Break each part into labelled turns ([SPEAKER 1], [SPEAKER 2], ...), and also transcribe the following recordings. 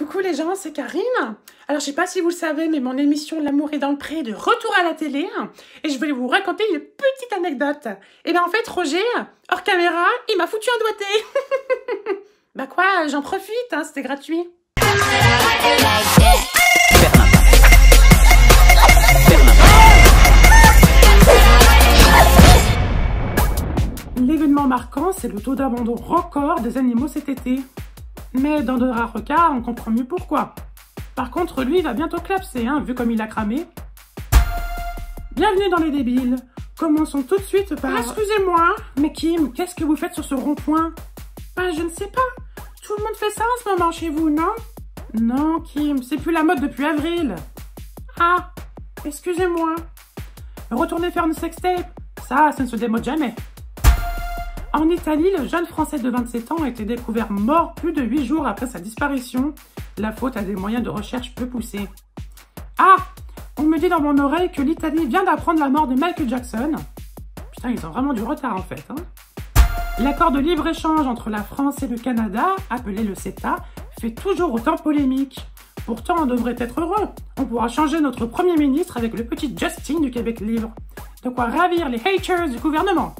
[SPEAKER 1] Coucou les gens, c'est Karine. Alors je sais pas si vous le savez, mais mon émission L'amour est dans le pré est de retour à la télé. Et je voulais vous raconter une petite anecdote. Et bien en fait, Roger, hors caméra, il m'a foutu un doigté. Bah quoi, j'en profite, hein, c'était gratuit. L'événement marquant, c'est le taux d'abandon record des animaux cet été. Mais dans de rares cas, on comprend mieux pourquoi. Par contre, lui, il va bientôt clapser, hein, vu comme il a cramé. Bienvenue dans les débiles. Commençons tout de suite par... Excusez-moi, mais Kim, qu'est-ce que vous faites sur ce rond-point? Ben, je ne sais pas. Tout le monde fait ça en ce moment chez vous, non? Non, Kim, c'est plus la mode depuis avril. Ah, excusez-moi. Retournez faire une sextape. Ça ne se démode jamais. En Italie, le jeune Français de 27 ans a été découvert mort plus de 8 jours après sa disparition. La faute à des moyens de recherche peu poussés. Ah! On me dit dans mon oreille que l'Italie vient d'apprendre la mort de Michael Jackson. Putain, ils ont vraiment du retard en fait. Hein. L'accord de libre-échange entre la France et le Canada, appelé le CETA, fait toujours autant polémique. Pourtant, on devrait être heureux. On pourra changer notre Premier ministre avec le petit Justin du Québec libre. De quoi ravir les haters du gouvernement.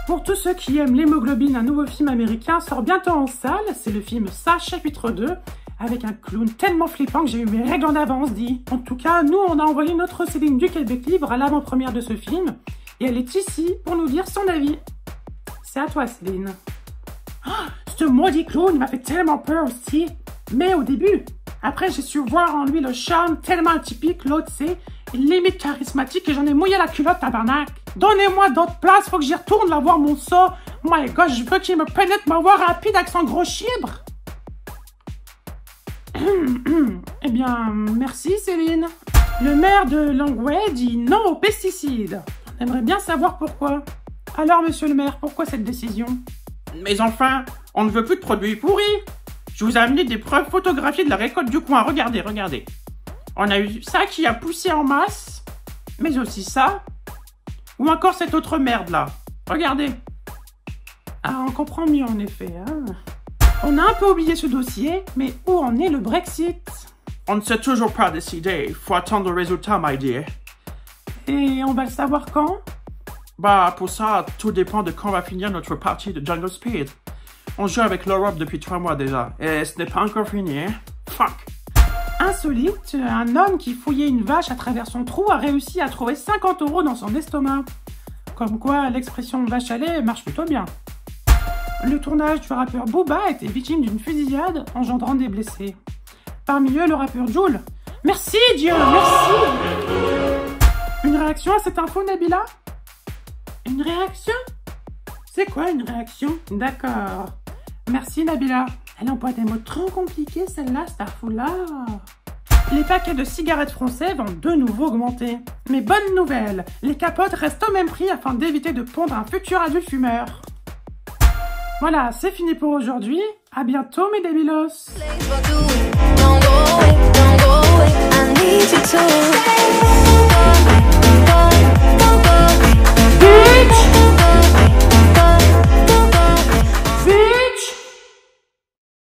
[SPEAKER 1] Pour tous ceux qui aiment l'hémoglobine, un nouveau film américain sort bientôt en salle. C'est le film Ça, chapitre 2, avec un clown tellement flippant que j'ai eu mes règles en avance, dit. En tout cas, nous, on a envoyé notre Céline du Québec libre à l'avant-première de ce film. Et elle est ici pour nous dire son avis. C'est à toi, Céline. Oh, ce maudit clown, il m'a fait tellement peur aussi. Mais au début. Après, j'ai su voir en lui le charme tellement atypique, l'autre c'est limite charismatique et j'en ai mouillé la culotte, tabarnak. Donnez-moi d'autres places, faut que j'y retourne là voir mon ça. My God, je veux qu'il me pénètre ma voix rapide avec son gros chibre. Eh bien, merci Céline. Le maire de Longueuil dit non aux pesticides. On aimerait bien savoir pourquoi. Alors, monsieur le maire, pourquoi cette décision?
[SPEAKER 2] Mais enfin, on ne veut plus de produits pourris. Je vous ai amené des preuves photographiées de la récolte du coin. Regardez, regardez. On a eu ça qui a poussé en masse, mais aussi ça. Ou encore cette autre merde là. Regardez.
[SPEAKER 1] Ah, on comprend mieux en effet. Hein. On a un peu oublié ce dossier, mais où en est le Brexit?
[SPEAKER 2] On ne s'est toujours pas décidé. Il faut attendre le résultat, my dear.
[SPEAKER 1] Et on va le savoir quand?
[SPEAKER 2] Bah, pour ça, tout dépend de quand va finir notre partie de Jungle Speed. On joue avec l'Europe depuis 3 mois déjà, et ce n'est pas encore fini, hein? Fuck!
[SPEAKER 1] Insolite, un homme qui fouillait une vache à travers son trou a réussi à trouver 50 € dans son estomac. Comme quoi, l'expression vache à lait marche plutôt bien. Le tournage du rappeur Booba a été victime d'une fusillade engendrant des blessés. Parmi eux, le rappeur Jul. Merci Dieu, merci! Une réaction à cette info, Nabila? Une réaction? C'est quoi une réaction? D'accord. Merci Nabila. Elle emploie des mots trop compliqués celle-là, Starfoula. Les paquets de cigarettes français vont de nouveau augmenter. Mais bonne nouvelle, les capotes restent au même prix afin d'éviter de pondre un futur adulte fumeur. Voilà, c'est fini pour aujourd'hui. À bientôt mes débilos.